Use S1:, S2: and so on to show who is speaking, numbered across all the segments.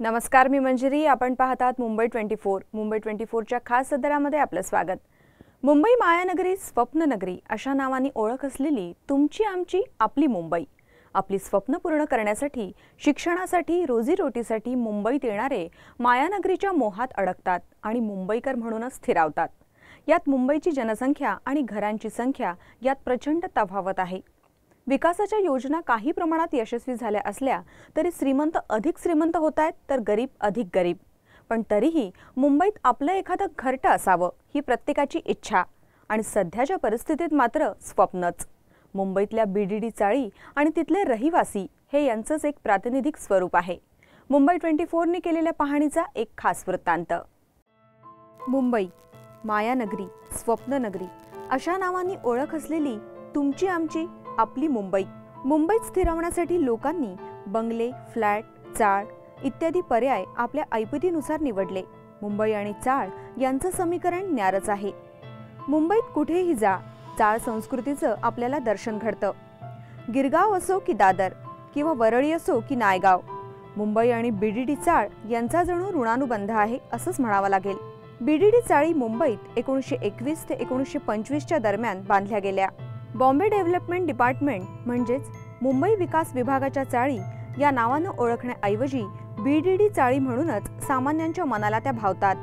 S1: नमस्कार, मी मंजिरी. आपण पाहतात मुंबई 24. मुंबई 24च्या खास सदरामध्ये आपलं स्वागत. मुंबई मायानगरी, स्वप्ननगरी अशा नावांनी ओळख असलेली तुमची आमची आपली मुंबई. आपली स्वप्न पूर्ण करण्यासाठी, शिक्षणासाठी, रोजीरोटीसाठी मुंबईत येणारे मायानगरीच्या मोहात अडकतात आणि मुंबईकर म्हणूनच स्थिरावतात. यात मुंबईची जनसंख्या आणि घरांची संख्या यात प्रचंड तफावत आहे. विकासाच्या योजना काही प्रमाणात यशस्वी झाल्या असल्या तरी श्रीमंत अधिक श्रीमंत होत आहेत, तर गरीब अधिक गरीब. पण तरीही मुंबईत आपलं एखादं घरटं असावं ही प्रत्येकाची इच्छा आणि सध्याच्या परिस्थितीत मात्र स्वप्नच. मुंबईतल्या बीडीडी चाळी आणि तिथले रहिवासी हे यांचंच एक प्रातिनिधिक स्वरूप आहे. मुंबई 24ने केलेल्या पाहणीचा एक खास वृत्तांत. मुंबई मायानगरी, स्वप्ननगरी अशा नावांनी ओळख असलेली तुमची आमची आपली मुंबई. मुंबईत स्थिरावण्यासाठी लोकांनी बंगले, फ्लॅट, चाळ इत्यादी पर्याय आपल्या ऐपतीनुसार निवडले. मुंबई आणि चाळ यांचं समीकरण न्यारच आहे. मुंबईत कुठेही जा, चाळ संस्कृतीचं आपल्याला दर्शन घडतं. गिरगाव असो की दादर किंवा वरळी असो की नायगाव, मुंबई आणि बीडीडी चाळ यांचा जणू ऋणानुबंध आहे असंच म्हणावं लागेल. बीडीडी चाळी मुंबईत 1921 ते 1925च्या दरम्यान बांधल्या गेल्या. बॉम्बे डेव्हलपमेंट डिपार्टमेंट म्हणजेच मुंबई विकास विभागाच्या चाळी या नावानं ओळखण्याऐवजी बीडीडी चाळी म्हणूनच सामान्यांच्या मनाला त्या भावतात.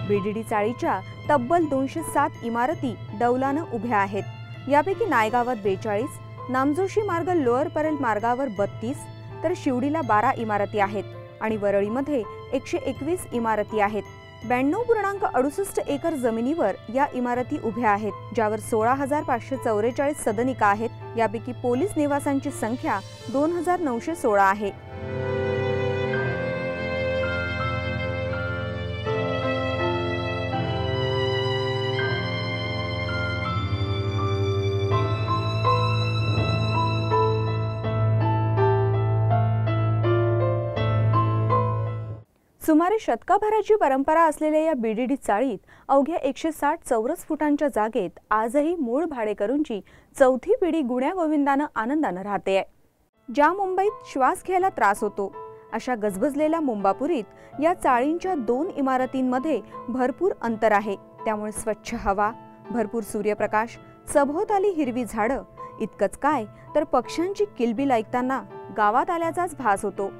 S1: बीडीडी चाळीच्या तब्बल 207 इमारती डौलानं उभ्या आहेत. यापैकी नायगावात 42, नामजोशी मार्ग लोअर परेल मार्गावर 32, तर शिवडीला 12 इमारती आहेत आणि वरळीमध्ये 121 इमारती आहेत. 92.68 एकर जमिनीवर या इमारती उभ्या आहेत, ज्यावर 16,544 सदनिका आहेत. यापैकी पोलीस निवासांची संख्या 2,916 आहे. सुमारे शतकाभराची परंपरा असलेल्या या बीडीडी चाळीत अवघ्या 160 चौरस फुटांच्या जागेत आजही मूळ भाडेकरूंची चौथी पिढी गुण्यागोविंदानं आनंदानं राहते. ज्या मुंबईत श्वास घ्यायला त्रास होतो अशा गजबजलेल्या मुंबापुरीत या चाळींच्या 2 इमारतींमध्ये भरपूर अंतर आहे. त्यामुळे स्वच्छ हवा, भरपूर सूर्यप्रकाश, सभोवताली हिरवी झाडं, इतकंच काय तर पक्ष्यांची किलबिल ऐकताना गावात आल्याचाच भास होतो.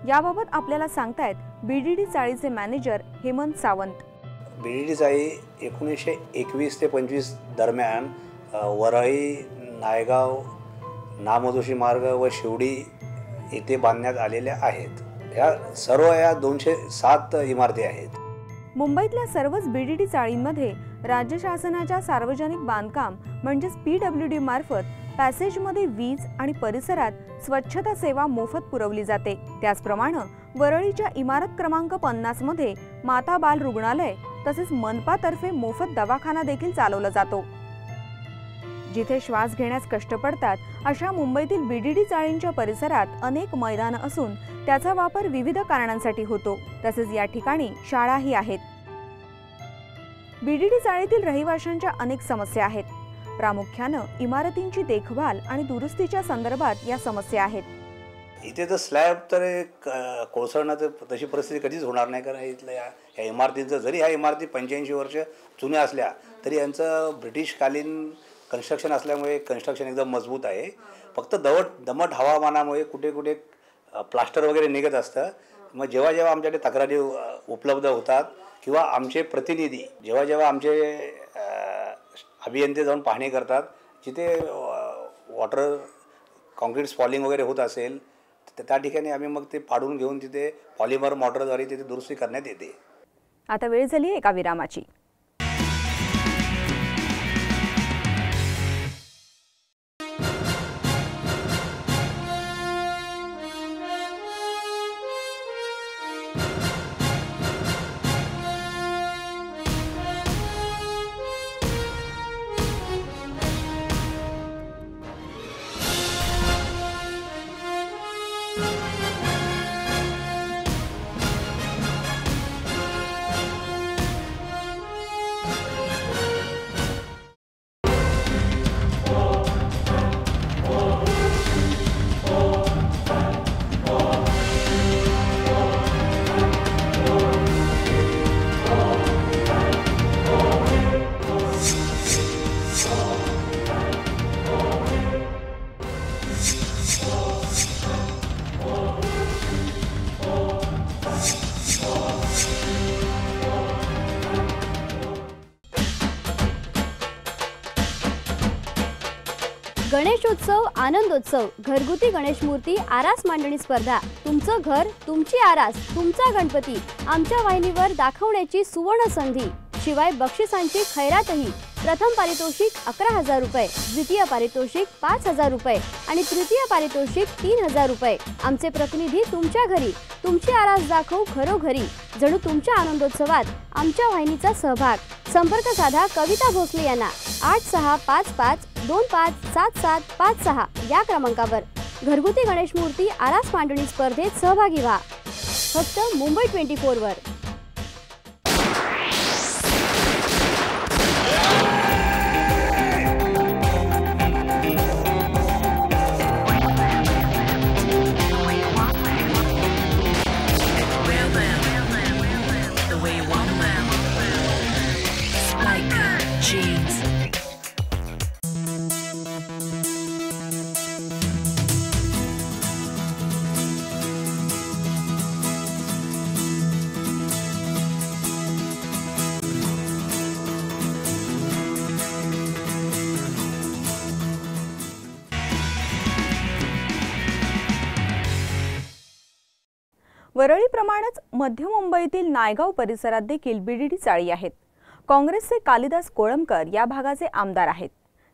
S1: याबाबत आपल्याला सांगतायत बीडीडी चाळीचे मॅनेजर हेमंत सावंत.
S2: बीडीडी चाळी 1921 ते 25 दरम्यान वरळी, नायगाव, नामजोशी मार्ग व शिवडी येथे बांधण्यात आलेल्या आहेत. या सर्व 207 इमारती आहेत.
S1: मुंबईतल्या सर्वच बीडीडी चाळींमध्ये राज्य शासनाच्या सार्वजनिक बांधकाम म्हणजेच PWD मार्फत पॅसेजमध्ये वीज आणि परिसरात स्वच्छता सेवा मोफत पुरवली जाते. त्याचप्रमाणे वरळीच्या इमारत क्रमांक 50 मध्ये माता बाल रुग्णालय तसेच मनपातर्फे मोफत दवाखाना देखील चालवला जातो. जिथे श्वास घेण्यास कष्ट पडतात अशा मुंबईतील बीडीडी चाळींच्या परिसरात अनेक मैदानं असून त्याचा वापर विविध कारणांसाठी होतो. तसेच या ठिकाणी शाळाही आहेत. बीडीडी चाळीतील रहिवाशांच्या अनेक समस्या आहेत. प्रामुख्यानं इमारतींची देखभाल आणि दुरुस्तीच्या संदर्भात या समस्या आहेत.
S2: इथे तर स्लॅब तर कोसळण्याचं तशी परिस्थिती कधीच होणार नाही, कारण इथल्या या इमारतींचं जरी ह्या इमारती 85 वर्ष जुन्या असल्या तरी यांचं ब्रिटिशकालीन कन्स्ट्रक्शन असल्यामुळे कन्स्ट्रक्शन एकदम मजबूत आहे. फक्त दमट हवामानामुळे कुठे कुठे प्लास्टर वगैरे निघत असतं. मग जेव्हा जेव्हा आमच्याकडे तक्रारी उपलब्ध होतात किंवा आमचे प्रतिनिधी जेव्हा आमचे अभियंते जाऊन पाहणी करतात, जिथे वॉटर कॉन्क्रीट स्पॉलिंग वगैरे होत असेल तर त्या ठिकाणी आम्ही मग ते पाडून घेऊन तिथे पॉलिमर मॉटरद्वारे तिथे दुरुस्ती करण्यात येते.
S1: आता वेळ झाली एका विरामाची.
S3: गणेशोत्सव आनंदोत्सव घरगुती गणेश मूर्ती आरास मांडणी स्पर्धा तुमचं घर तुमची आरास तुमचा गणपती आमच्या वाहिनीवर दाखवण्याची सुवर्ण संधी। शिवाय बक्षिसांची खैरातही। प्रथम पारितोषिक 11,000 रुपये, द्वितीय पारितोषिक 5,000 रुपये आणि तृतीय पारितोषिक 3,000 रुपये। आमचे प्रतिनिधी तुमच्या घरी तुमची आरास दाखवू घरोघरी। जणू तुमच्या आनंदोत्सवात आमच्या वाहिनीचा सहभाग। संपर्क साधा कविता भोसले यांना 8655257756 या क्रमांकावर। घरगुती गणेश मूर्ती आरास मांडणी स्पर्धेत सहभागी व्हा फक्त मुंबई 24 वर।
S1: वरळीप्रमाणेच मध्य मुंबईतील नायगाव परिसरात देखील बीडीडी चाळी आहेत। काँग्रेसचे कालिदास कोळंबकर या भागाचे आमदार आहेत।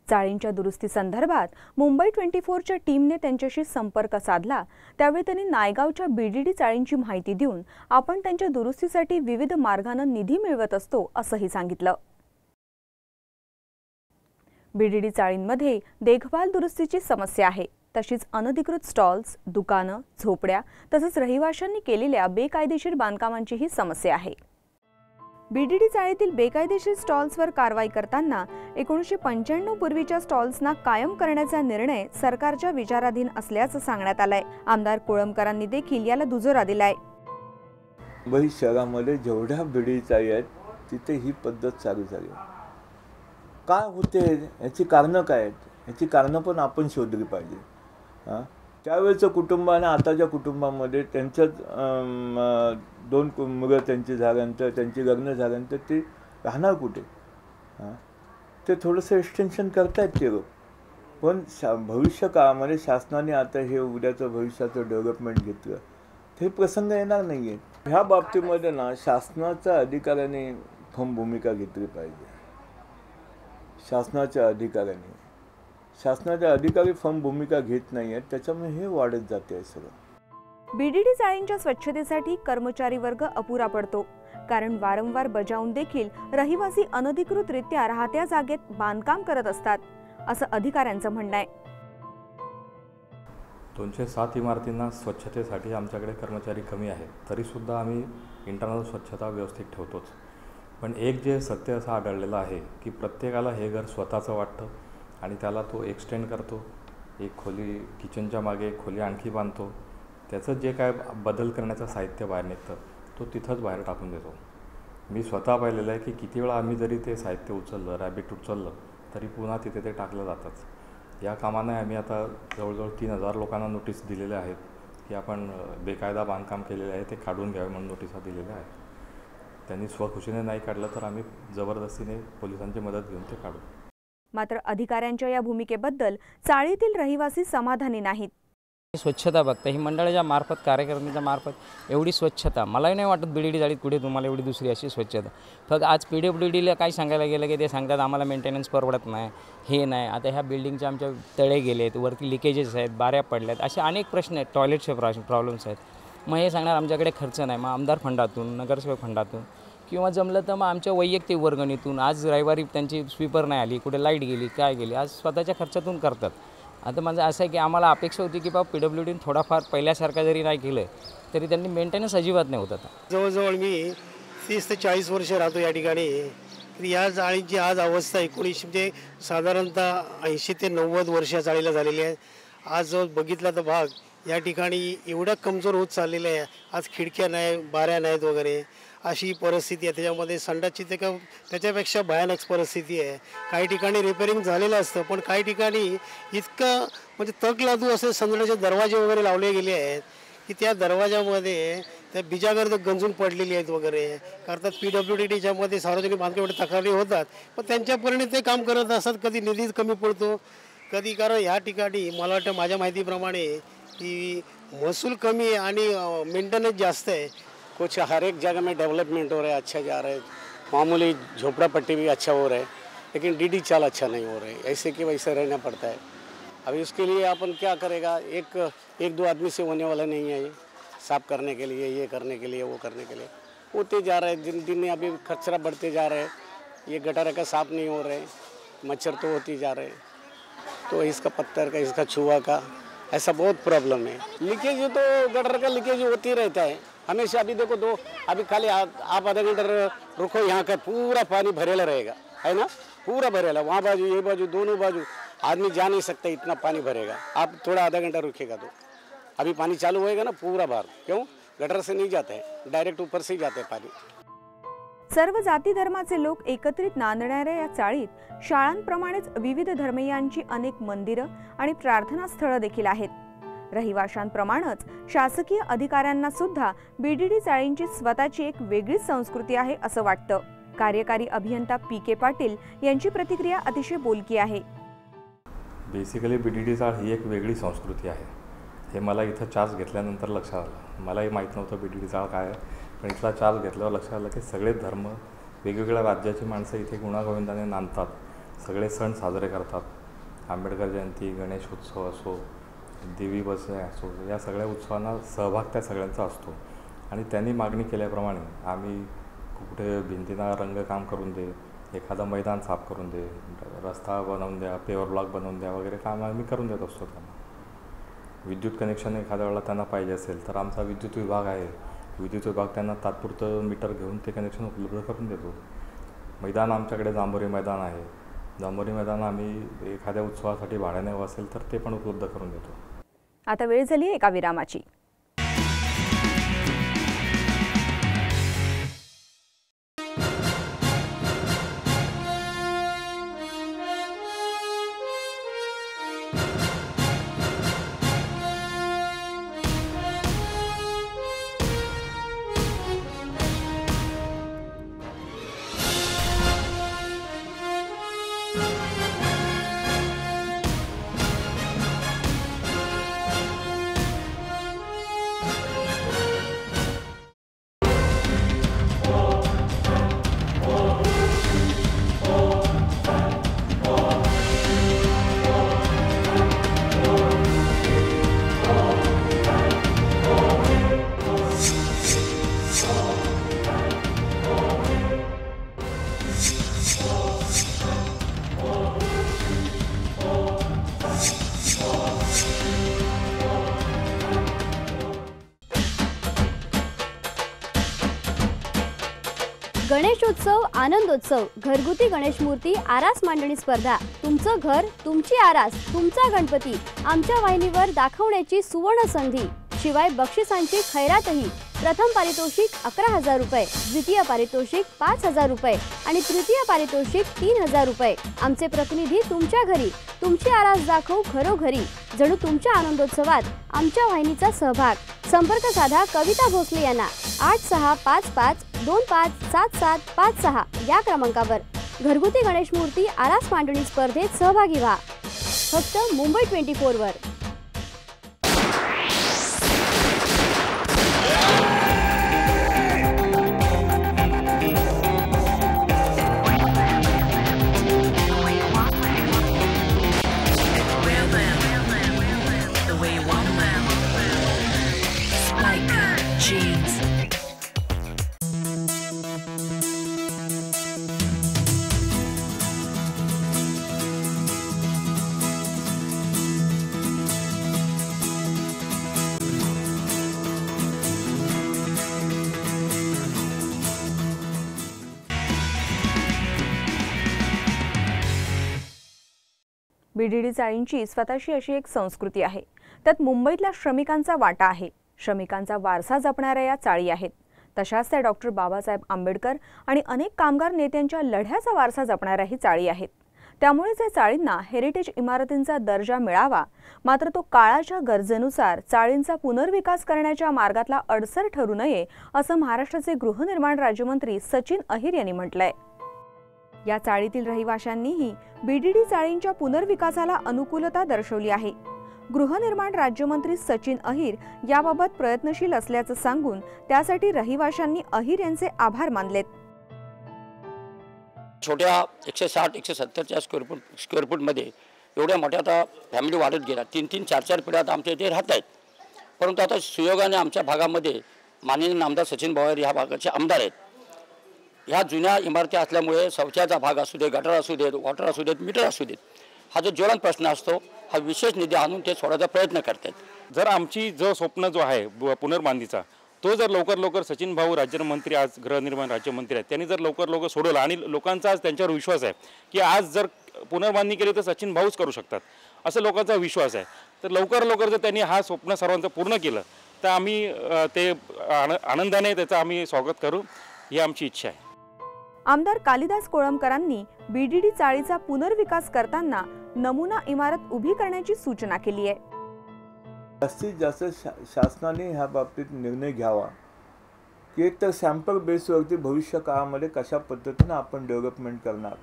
S1: चाळींच्या दुरुस्ती संदर्भात मुंबई 24च्या टीमने त्यांच्याशी संपर्क साधला, त्यावेळी त्यांनी नायगावच्या बीडीडी चाळींची माहिती देऊन आपण त्यांच्या दुरुस्तीसाठी विविध मार्गाने निधी मिळवत असतो असंही सांगितलं। बीडीडी चाळींमध्ये देखभाल दुरुस्तीची समस्या आहे, तशीच अनधिकृत स्टॉल्स, दुकानं, झोपड्या तसंच रहिवाशांनी केलेल्या बेकायदेशीर बांधकामांचीही समस्या आहे। बीडीडी चाळीतील बेकायदेशीर स्टॉल्सवर कारवाई करताना 1995 पूर्वीच्या स्टॉल्सना कायम करण्याचा निर्णय सरकारच्या विचाराधीन असल्याचं सांगण्यात आलंय। आमदार कोळंबकरांनी देखील याला दुजोरा दिलाय।
S4: मुंबई शहरामध्ये जेवढ्या बीडीडी चाळी आहेत तिथे ही पद्धत चालू झाली। काय होते याची कारणं काय आहेत, याची कारणं पण आपण शोधली पाहिजे। त्यावेळेचं कुटुंब आणि आताच्या कुटुंबामध्ये त्यांच्यात 2 मुलं त्यांची झाल्यानंतर त्यांची लग्न झाल्यानंतर ते राहणार कुठे? ते थोडंसं एक्सटेन्शन करतायत ते लोक, पण भविष्य काळामध्ये शासनाने आता हे उद्याचं भविष्याचं डेव्हलपमेंट घेतलं, ते प्रसंग येणार नाही आहेत। ह्या बाबतीमध्ये ना शासनाच्या अधिकाऱ्याने ठाम भूमिका घेतली पाहिजे। शासनाचे अधिकारी फर्म भूमिका घेत नाही आहेत, त्याच्यामुळे हे वाढत जाते आहे सगळं।
S1: बीडीडी चाळींच्या स्वच्छतेसाठी कर्मचारी वर्ग अपुरा पडतो, कारण वारंवार बजावून देखील रहिवासी अनधिकृतरित्या राहत्या जागेत बांधकाम करत असतात असं अधिकाऱ्यांचं म्हणणं आहे।
S5: 207 इमारतींना स्वच्छतेसाठी आमच्याकडे कर्मचारी कमी आहेत, तरीसुद्धा आम्ही इंटरनल स्वच्छता व्यवस्थित ठेवतोच। पण एक जे सत्य असं आढळलेलं आहे की प्रत्येकाला हे घर स्वतःचं वाटतं आणि त्याला तो एक्सटेंड करतो, एक खोली किचनच्या मागे एक खोली आणखी बांधतो, त्याचं जे काय बदल करण्याचं साहित्य बाहेर निघतं तो तिथंच बाहेर टाकून देतो। मी स्वतः पाहिलेलं आहे की किती वेळा आम्ही जरी ते साहित्य उचललं, रॅबिट उचललं, तरी पुन्हा तिथे ते टाकलं जातंच। या कामाने आम्ही आता जवळजवळ 3,000 लोकांना नोटीस दिलेल्या आहेत की आपण बेकायदा बांधकाम केलेले आहे ते काढून घ्यावे म्हणून नोटिसा दिलेल्या आहेत। त्यांनी स्वखुशीने नाही काढलं तर आम्ही जबरदस्तीने पोलिसांची मदत घेऊन ते काढू।
S1: मात्र अधिकाऱ्यांच्या या भूमिकेबद्दल चाळीतील रहिवासी समाधानी नाहीत।
S6: स्वच्छता बघता ही मंडळाच्या मार्फत कार्यकर्त्यांच्या मार्फत एवढी स्वच्छता मलाही नाही वाटत बीडीडी चाळीत कुठे तुम्हाला एवढी दुसरी अशी स्वच्छता। फक्त आज PWDला काय सांगायला गेलं की ते सांगतात आम्हाला मेंटेनन्स परवडत नाही, हे नाही। आता ह्या बिल्डिंगचे आमच्या तळे गेलेत, वरती लिकेजेस आहेत, बाऱ्या पडल्यात, असे अनेक प्रश्न आहेत, टॉयलेटचे प्रॉब्लेम्स आहेत। मग हे सांगणार आमच्याकडे खर्च नाही, मग आमदार फंडातून, नगरसेवक फंडातून किंवा जमलं तर मग आमच्या वैयक्तिक वर्गणीतून। आज रविवारी त्यांची स्वीपर नाही आली, कुठे लाईट गेली, काय गेली, आज स्वतःच्या खर्चातून करतात। आता माझं असं आहे की आम्हाला अपेक्षा होती की बाबा PWDने थोडाफार पहिल्यासारखा जरी नाही केलं तरी त्यांनी मेंटेनन्स अजिबात नाही होत। आता
S7: जवळजवळ मी 30 ते 40 वर्ष राहतो या ठिकाणी। या चाळींची आज अवस्था 19 म्हणजे साधारणतः 80 ते 90 वर्ष चाळीला झालेली आहे। आज जो बघितला तर भाग या ठिकाणी एवढा कमजोर होत चाललेला आहे। आज खिडक्या नाही, बाऱ्या नाहीत वगैरे अशी परिस्थिती आहे। त्याच्यामध्ये संडासची त्याच्यापेक्षा भयानक परिस्थिती आहे। काही ठिकाणी रिपेअरिंग झालेलं असतं, पण काही ठिकाणी इतकं म्हणजे तग लादू असे संडासचे दरवाजे वगैरे लावले गेले आहेत की त्या दरवाजामध्ये त्या बिजागर गंजून पडलेली आहेत वगैरे करतात। PWDच्यामध्ये सार्वजनिक बांधकाम तक्रारी होतात, पण त्यांच्यापर्यंत ते काम करत असतात। कधी निधी कमी पडतो, कधी कारण ह्या ठिकाणी मला वाटतं माझ्या माहितीप्रमाणे की महसूल कमी है और मेंटेनेंस जास्त है।
S8: कुछ हर एक जगह में डेवलपमेंट हो रहा है, अच्छा जा रहा है, मामूली झोपड़ा पट्टी भी अच्छा हो रहा है, लेकिन डीडी चाल अच्छा नहीं हो रहा है, ऐसे कि वैसे रहना पड़ता है। अभी उसके लिए अपन क्या करेगा, एक दो आदमी से होने वाला नहीं है ये, साफ करने के लिए, ये करने के लिए, वो करने के लिए होते जा रहे हैं। दिन दिन में अभी कचरा बढ़ते जा रहे हैं, ये गटर का साफ नहीं हो रहे, मच्छर तो होती जा रहे हैं, तो इसका पत्थर का, इसका छुआ का ऐसा बहुत प्रॉब्लम है। लीकेज तो गटर का लीकेज होती रहता है हमेशा। अभी देखो अभी खाली आप आधा घंटा रुको, यहाँ का पूरा पानी भरेला रहेगा, है ना, पूरा भरेला, वहाँ बाजू ये बाजू दोनों बाजू आदमी जा नहीं सकता, इतना पानी भरेगा। आप थोड़ा आधा घंटा रुकेगा तो अभी पानी चालू होएगा ना पूरा बाहर, क्यों गटर से नहीं जाते हैं, डायरेक्ट ऊपर से ही जाते हैं पानी।
S1: सर्व जाती धर्माचे लोक एकत्रित नांदणाऱ्या या चाळीत शाळांप्रमाणेच विविध धर्मीयांची अनेक मंदिरं आणि प्रार्थना स्थळं देखील आहेत। रहिवाशांप्रमाणेच शासकीय अधिकाऱ्यांना सुद्धा बीडीडी चाळींची स्वतःची एक वेगळीच संस्कृती आहे असं वाटतं। कार्यकारी अभियंता पी.के. पाटील यांची प्रतिक्रिया अतिशय बोलकी आहे।
S5: बेसिकली बीडीडी चाळ ही एक वेगळी संस्कृती आहे, हे मला इथं चार्ज घेतल्यानंतर लक्षात आलं। मलाही माहीत नव्हतं बीडीडी चाळ काय आहे, पण इथला चार्ज घेतल्यावर लक्षात आलं की सगळे धर्म, वेगवेगळ्या राज्याची माणसं इथे गुणागोविंदाने नांदतात, सगळे सण साजरे करतात। आंबेडकर जयंती, गणेश उत्सव असो, देवी बसणे असो, या सगळ्या उत्सवांना सहभाग त्या सगळ्यांचा असतो। आणि त्यांनी मागणी केल्याप्रमाणे आम्ही कुठे भिंतींना रंगकाम करून दे, एखादं मैदान साफ करून दे, रस्ता बनवून द्या, पेवर ब्लॉक बनवून द्या वगैरे काम आम्ही करून देत असतो त्यांना। विद्युत कनेक्शन एखाद्या वेळेला त्यांना पाहिजे असेल तर आमचा विद्युत विभाग आहे, विद्युत विभाग त्यांना तात्पुरतं मीटर घेऊन ते कनेक्शन उपलब्ध करून देतो। मैदान आमच्याकडे जांभोरी मैदान आहे, जांभोरी मैदान आम्ही एखाद्या उत्सवासाठी भाड्याने हवं असेल तर ते पण उपलब्ध करून देतो।
S1: आता वेळ झाली एका विरामाची।
S3: गणेशोत्सव आनंदोत्सव घरगुती गणेश मूर्ती आरास मांडणी स्पर्धा तुमचं घर तुमची आरास तुमचा गणपती आमच्या वाहिनीवर दाखवण्याची सुवर्ण संधी। शिवाय बक्षिसांची खैरातही। प्रथम पारितोषिक 11,000 रुपये, द्वितीय पारितोषिक 5,000 रुपये आणि तृतीय पारितोषिक 3,000 रुपये। आमचे प्रतिनिधी तुमच्या घरी तुमची आरास दाखवू घरोघरी। जणू तुमच्या आनंदोत्सवात आमच्या वाहिनीचा सहभाग। संपर्क साधा कविता भोसले यांना 8655257756 या क्रमांकावर। घरगुती गणेश मूर्ती आरास मांडणी स्पर्धेत सहभागी व्हा फक्त मुंबई 24 वर।
S1: बीडीडी चाळींची स्वतःची अशी एक संस्कृती आहे। त्यात मुंबईतल्या श्रमिकांचा वाटा आहे। श्रमिकांचा वारसा जपणाऱ्या या चाळी आहेत। तशाच त्या डॉक्टर बाबासाहेब आंबेडकर आणि अनेक कामगार नेत्यांच्या लढ्याचा वारसा जपणाऱ्या ही चाळी आहेत। त्यामुळेच या चाळींना हेरिटेज इमारतींचा दर्जा मिळावा, मात्र तो काळाच्या गरजेनुसार चाळींचा पुनर्विकास करण्याच्या मार्गातला अडसर ठरू नये असं महाराष्ट्राचे गृहनिर्माण राज्यमंत्री सचिन अहिर यांनी म्हटलंय। या चाळीतील रहिवाशांनीही बीडीडी चाळींच्या पुनर्विकासाला अनुकूलता दर्शवली आहे. गृहनिर्माण राज्यमंत्री सचिन अहिर याबाबत प्रयत्नशील असल्याचं सांगून त्यासाठी रहिवाशांनी अहिर यांचे आभार मानलेत.
S9: छोट्या 160-170 स्क्वेअर फूटमध्ये एवढ्या मोठ्या आता फॅमिली वाढत गेल्या. 3-3, 4-4 पिढ्या आता आमच्या इथे राहत आहेत. परंतु आता सुयोगाने आमच्या भागामध्ये माननीय नामदार सचिन भोयर ह्या भागाचे आमदार आहेत. ह्या जुन्या इमारती असल्यामुळे शौचाचा भाग असू दे, गटर असू देत, वॉटर असू देत, मीटर असू देत, हा जो ज्वलंत प्रश्न असतो हा विशेष निधी आणून ते सोडवायचा प्रयत्न करतात.
S10: जर आमची जो स्वप्न जो आहे पुनर्बांधीचा तो जर लवकर सचिन भाऊ राज्यमंत्री, आज गृहनिर्माण राज्यमंत्री आहेत, त्यांनी जर लवकर सोडवला आणि लोकांचा आज त्यांच्यावर विश्वास आहे की आज जर पुनर्बांधणी केली तर सचिन भाऊच करू शकतात असं लोकांचा विश्वास आहे. तर लवकर जर त्यांनी हा स्वप्न सर्वांचं पूर्ण केलं तर आम्ही ते आनंदाने त्याचं आम्ही स्वागत करू ही आमची इच्छा आहे.
S1: आमदार कालिदास कोळंबकरांनी बीडीडी चाळीचा पुनर्विकास करताना नमुना इमारत उभी करण्याची सूचना केली आहे.
S4: जास्तीत जास्त शासनाने ह्या बाबतीत निर्णय घ्यावा की एक तर सॅम्पल बेसवरती भविष्य काळामध्ये कशा पद्धतीनं आपण डेव्हलपमेंट करणार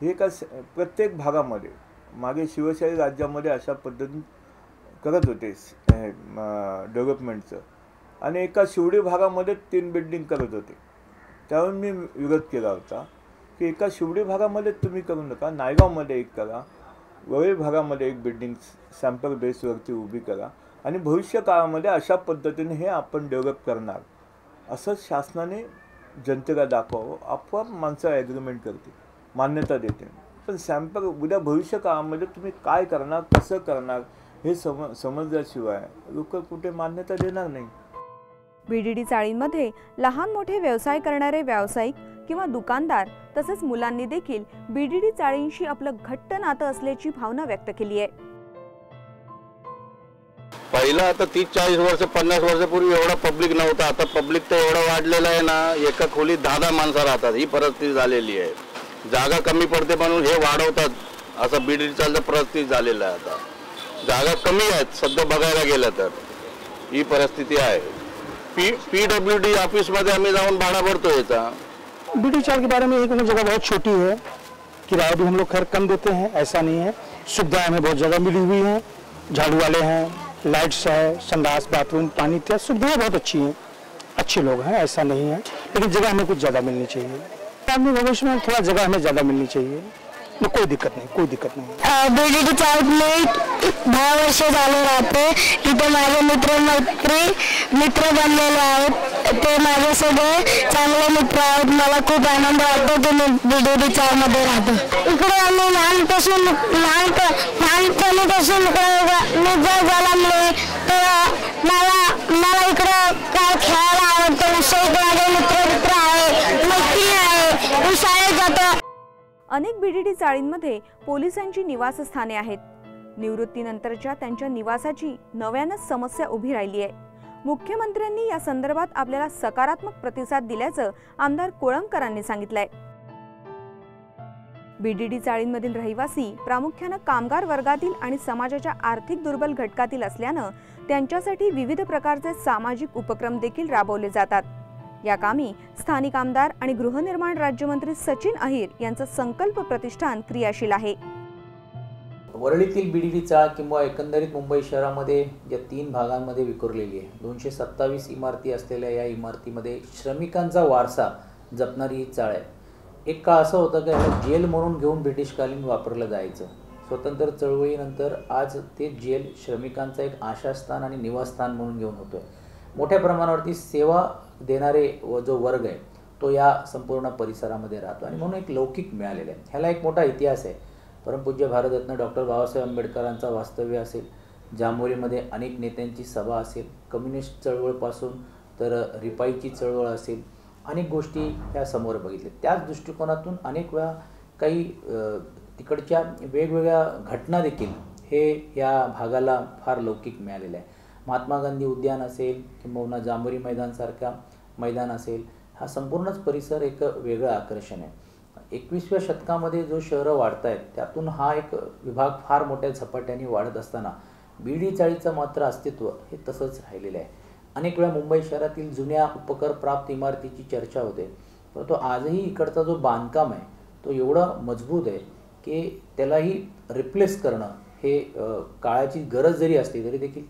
S4: हे का प्रत्येक भागामध्ये मागे शिवशाही राज्यामध्ये अशा पद्धतीने करत होते डेव्हलपमेंटचं आणि एका शिवडी भागामध्ये 3 बिल्डिंग करत होते. त्यावेळी मी विरोध केला होता की एका शिवडी भागामध्ये तुम्ही करू नका, नायगावमध्ये एक करा, वरळी भागामध्ये एक बिल्डिंग सॅम्पल बेसवरती उभी करा आणि भविष्य काळामध्ये अशा पद्धतीने हे आपण डेव्हलप करणार असं शासनाने जनतेला दाखवावं. आपोआप माणसं ॲग्रीमेंट करते, मान्यता देते. पण सॅम्पल उद्या भविष्य काळामध्ये तुम्ही काय करणार, कसं करणार हे समजल्याशिवाय लोक कुठे मान्यता देणार नाही.
S1: बीडीडी चाळींमध्ये लहान मोठे व्यवसाय करणारे व्यावसायिक किंवा दुकानदार तसेच मुलांनी देखील बीडीडी चाळींशी आपलं घट्ट नातं असल्याची भावना व्यक्त केली आहे.
S11: पहिला आता 30-40 वर्ष 50 वर्षापूर्वी एवढा पब्लिक नव्हता. आता पब्लिक तर एवढं वाढलेलं आहे ना, एका खोलीत 10 माणसं राहतात. ही परिस्थिती झालेली आहे. जागा कमी पडते म्हणून हे वाढवतात, असं बीडीडी चालतं परिस्थिती झालेलं आहे. आता जागा कमी आहेत सध्या बघायला गेलं तर ही परिस्थिती आहे. PWD ऑफिस में हमें जाऊन भाड़ा भरते हैं.
S12: बीडी चाल के बारे में एक जगह बहुत छोटी है, किराया भी हम लोग खैर कम देते हैं, ऐसा नहीं है. सुविधाएं हमें बहुत जगह मिली हुई हैं, झाड़ू वाले हैं, लाइट्स है, संडास बाथरूम पानी इत्यादि सुविधाएं बहुत अच्छी हैं, अच्छे लोग हैं, ऐसा नहीं है. लेकिन जगह हमें कुछ ज़्यादा मिलनी चाहिए. आगामी भविष्य में थोड़ा जगह हमें ज़्यादा मिलनी चाहिए. कोई दिक्कत नाही.
S13: बीडीडी चाळीत 10 वर्ष झाले राहते. इथे माझे मित्र बनलेले आहेत. ते माझे सगळे चांगले मित्र आहेत. मला खूप आनंद वाटतो की मी बीडीडी चाळीमध्ये राहतो. इकडे आम्ही लहानपणापासून मी जर जन्मले तर मला इकडे काय खेळायला आवडतं. माझे मित्र आहे, मैत्री आहे, मी शाळेत जातो.
S1: अनेक बीडीडी चाळींमध्ये पोलिसांची निवासस्थाने आहेत. निवृत्तीनंतरच्या त्यांच्या निवासाची नव्यानंच समस्या उभी राहिली आहे. मुख्यमंत्र्यांनी या संदर्भात आपल्याला सकारात्मक प्रतिसाद दिल्याचं आमदार कोळंबकरांनी सांगितलंय. बीडीडी चाळींमधील रहिवासी प्रामुख्यानं कामगार वर्गातील आणि समाजाच्या आर्थिक दुर्बल घटकातील असल्यानं त्यांच्यासाठी विविध प्रकारचे सामाजिक उपक्रम देखील राबवले जातात. या कामी स्थानिक आमदार आणि गृहनिर्माण राज्यमंत्री सचिन अहिर यांचं संकल्प प्रतिष्ठान क्रियाशील आहे.
S14: वरळीतील बीडीडी चाळ किंवा एकंदरीत मुंबई शहरामध्ये या 3 भागांमध्ये विखुरलेली आहे. 227 इमारती असलेल्या या इमारतीमध्ये श्रमिकांचा वारसा जपणारी ही चाळ आहे. एक काळ असं होतं की याला जेल म्हणून घेऊन ब्रिटिशकालीन वापरलं जायचं. स्वतंत्र चळवळीनंतर आज ते जेल श्रमिकांचं एक आशास्थान आणि निवासस्थान म्हणून घेऊन होतोय. मोठ्या प्रमाणावरती सेवा देणारे जो वर्ग आहे तो या संपूर्ण परिसरामध्ये राहतो आणि म्हणून एक लौकिक मिळालेला आहे. ह्याला एक मोठा इतिहास आहे. परमपूज्य भारतरत्न डॉक्टर बाबासाहेब आंबेडकरांचा वास्तव्य असेल, जांभोरीमध्ये अनेक नेत्यांची सभा असेल, कम्युनिस्ट चळवळपासून तर रिपाईची चळवळ असेल, अनेक गोष्टी ह्या समोर बघितल्या. त्याच दृष्टिकोनातून अनेक वेळा काही तिकडच्या वेगवेगळ्या घटना देखील हे या भागाला फार लौकिक मिळालेल्या आहे. महात्मा गांधी उद्यान असेल किंवा जांभोरी मैदानसारखा मैदान असेल, हा संपूर्णच परिसर एक वेगळं आकर्षण आहे. 21व्या शतकामध्ये जो शहरं वाढत आहेत त्यातून हा एक विभाग फार मोठ्या झपाट्याने वाढत असताना बीडी चाळीचं मात्र अस्तित्व हे तसंच राहिलेलं आहे. अनेक वेळा मुंबई शहरातील जुन्या उपकर प्राप्त इमारतीची चर्चा होते, परंतु आजही इकडचा जो बांधकाम आहे तो एवढा मजबूत आहे की त्यालाही रिप्लेस करणं हे काळाची गरज जरी असली तरी देखील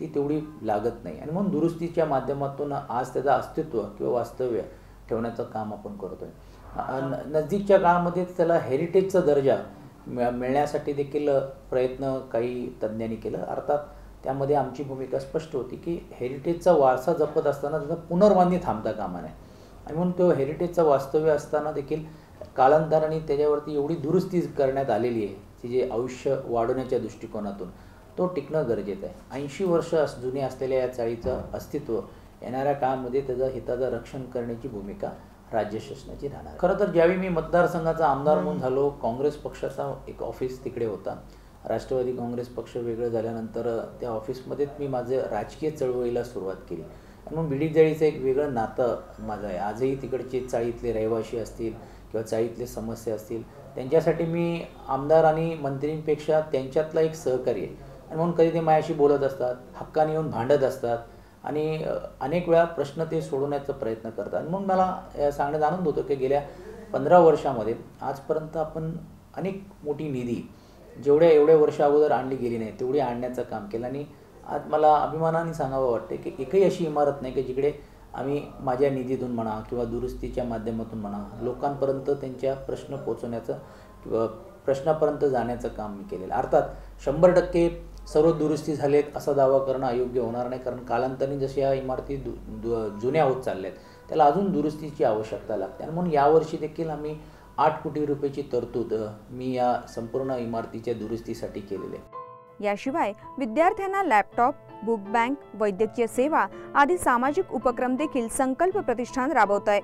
S14: ती तेवढी लागत नाही. आणि म्हणून दुरुस्तीच्या माध्यमातून आज त्याचं अस्तित्व किंवा वास्तव्य ठेवण्याचं काम आपण करतो आहे. नजदीकच्या काळामध्ये त्याला हेरिटेजचा दर्जा मिळण्यासाठी देखील प्रयत्न काही तज्ज्ञांनी केलं. अर्थात त्यामध्ये आमची भूमिका स्पष्ट होती की हेरिटेजचा वारसा जपत असताना त्याचा पुनर्बांधणी थांबता कामा नये. आणि म्हणून तो हेरिटेजचा वास्तव्य असताना देखील कालांतराने त्याच्यावरती एवढी दुरुस्ती करण्यात आलेली आहे की जे आयुष्य वाढवण्याच्या दृष्टिकोनातून तो टिकणं गरजेचं आहे. 80 वर्ष जुने असलेल्या या चाळीचं अस्तित्व येणाऱ्या काळामध्ये त्याचं हिताचं रक्षण करण्याची भूमिका राज्य शासनाची राहणार. खरं तर ज्यावेळी मी मतदारसंघाचा आमदार म्हणून झालो, काँग्रेस पक्षाचा एक ऑफिस तिकडे होता. राष्ट्रवादी काँग्रेस पक्ष वेगळं झाल्यानंतर त्या ऑफिसमध्येच मी माझं राजकीय चळवळीला सुरुवात केली. म्हणून बिडीजाळीचं एक वेगळं नातं माझं आहे. आजही तिकडचे चाळीतले रहिवासी असतील किंवा चाळीतले समस्या असतील त्यांच्यासाठी मी आमदार आणि मंत्रींपेक्षा त्यांच्यातला एक सहकारी आहे. आणि म्हणून कधी ते माझ्याशी बोलत असतात, हक्काने येऊन भांडत असतात आणि अनेक वेळा प्रश्न ते सोडवण्याचा प्रयत्न करतात. म्हणून मला सांगण्यात आनंद होतो की गेल्या 15 वर्षामध्ये आजपर्यंत आपण अनेक मोठी निधी एवढ्या वर्षा अगोदर आणली गेली नाही तेवढी आणण्याचं काम केलं. आणि आज मला अभिमानाने सांगावं वाटते की एकही अशी इमारत नाही की जिकडे आम्ही माझ्या निधीतून म्हणा किंवा दुरुस्तीच्या माध्यमातून म्हणा लोकांपर्यंत त्यांच्या प्रश्न पोचवण्याचं किंवा प्रश्नापर्यंत जाण्याचं काम मी केलेलं. अर्थात 100% सर्व दुरुस्ती झालेत असा दावा करणं अयोग्य होणार नाही, कारण कालांतराने जशा या इमारती जुन्या होत चालल्यात त्याला अजून दुरुस्तीची आवश्यकता लागते. आणि म्हणून यावर्षी देखील आम्ही 8 कोटी रुपयाची तरतूद मी या संपूर्ण इमारतीच्या दुरुस्तीसाठी केलेली आहे.
S1: याशिवाय विद्यार्थ्यांना लॅपटॉप, बुक बँक, वैद्यकीय सेवा आदी सामाजिक उपक्रम देखील संकल्प प्रतिष्ठान राबवत आहे.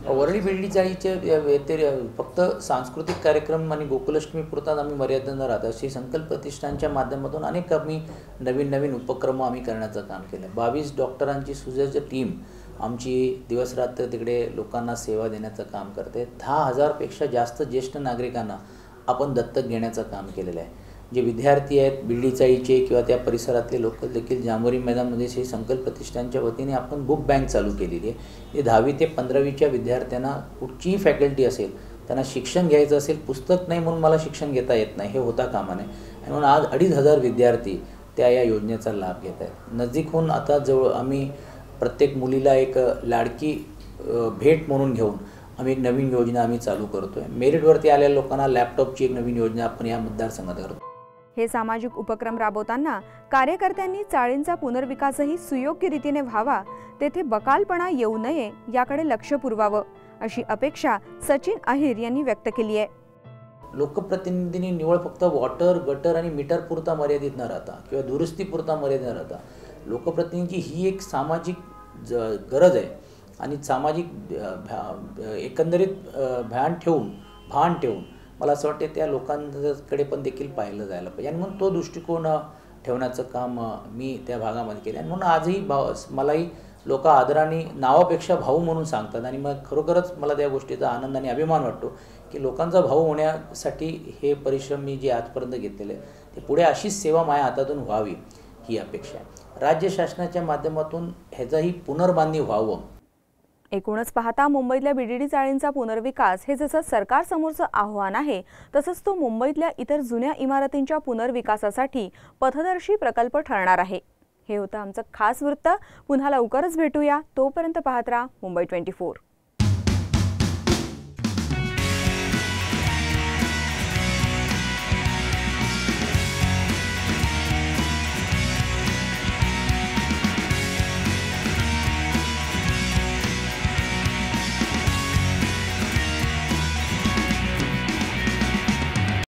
S14: वरळी बिडीचाळीचे फक्त सांस्कृतिक कार्यक्रम आणि गोकुलाष्टमी पुरतात आम्ही मर्यादित न राहता श्री संकल्प प्रतिष्ठानच्या माध्यमातून अनेक आम्ही नवीन उपक्रम आम्ही करण्याचं काम केलं. 22 डॉक्टरांची सुसज्ज टीम आमची दिवसरात्र तिकडे लोकांना सेवा देण्याचं काम करते. 10,000पेक्षा जास्त ज्येष्ठ नागरिकांना आपण दत्तक घेण्याचं काम केलेलं आहे. जे विद्यार्थी आहेत बिडीचाळीचे किंवा त्या परिसरातले लोक देखील जांभोरी मैदानमध्ये श्री संकल्प प्रतिष्ठानच्या वतीने आपण बुक बँक चालू केलेली आहे. हे 10वी ते 15वीच्या विद्यार्थ्यांना कुठचीही फॅकल्टी असेल त्यांना शिक्षण घ्यायचं असेल, पुस्तक नाही म्हणून मला शिक्षण घेता येत नाही हे होता कामा नये. आणि म्हणून आज 2,500 विद्यार्थी त्या या योजनेचा लाभ घेत आहेत. नजीकहून आता जवळ आम्ही प्रत्येक मुलीला एक लाडकी भेट म्हणून घेऊन आम्ही एक नवीन योजना आम्ही चालू करतो आहे. मेरिटवरती आलेल्या लोकांना लॅपटॉपची एक नवीन योजना आपण या मतदारसंघात करतो.
S1: हे सामाजिक उपक्रम राबवताना कार्यकर्त्यांनी चाळींचा पुनर्विकासही सुयोग्य रीतीने व्हावा, तेथे बकालपणा येऊ नये याकडे लक्ष पुरवावं अशी अपेक्षा सचिन अहिर यांनी व्यक्त केली आहे.
S14: लोकप्रतिनिधींनी निवळ फक्त वॉटर, गटर आणि मीटर पुरता मर्यादित न राहता किंवा दुरुस्ती पुरता मर्यादित न राहता लोकप्रतिनिधींची ही एक सामाजिक गरज आहे आणि सामाजिक एकंदरीत भान ठेवून मला असं वाटते त्या लोकांकडे पण देखील पाहिलं जायला पाहिजे. आणि म्हणून तो दृष्टिकोन ठेवण्याचं काम मी त्या भागामध्ये केलं. आणि म्हणून आजही मलाही लोक आदराने नावापेक्षा भाऊ म्हणून सांगतात आणि मग खरोखरच मला त्या गोष्टीचा आनंद आणि अभिमान वाटतो की लोकांचा भाऊ होण्यासाठी हे परिश्रम मी जे आजपर्यंत घेतलेले ते पुढे अशीच सेवा माझ्या हातातून व्हावी ही अपेक्षा आहे. राज्य शासनाच्या माध्यमातून ह्याचाही पुनर्बांधणी व्हावं.
S1: एकूणच पाहता मुंबईतल्या बीडीडी चाळींचा पुनर्विकास हे जसं सरकारसमोरचं आव्हान आहे तसंच तो मुंबईतल्या इतर जुन्या इमारतींच्या पुनर्विकासासाठी पथदर्शी प्रकल्प ठरणार आहे. हे होतं आमचं खास वृत्त. पुन्हा लवकरच भेटूया. तोपर्यंत पाहत राहा मुंबई 24.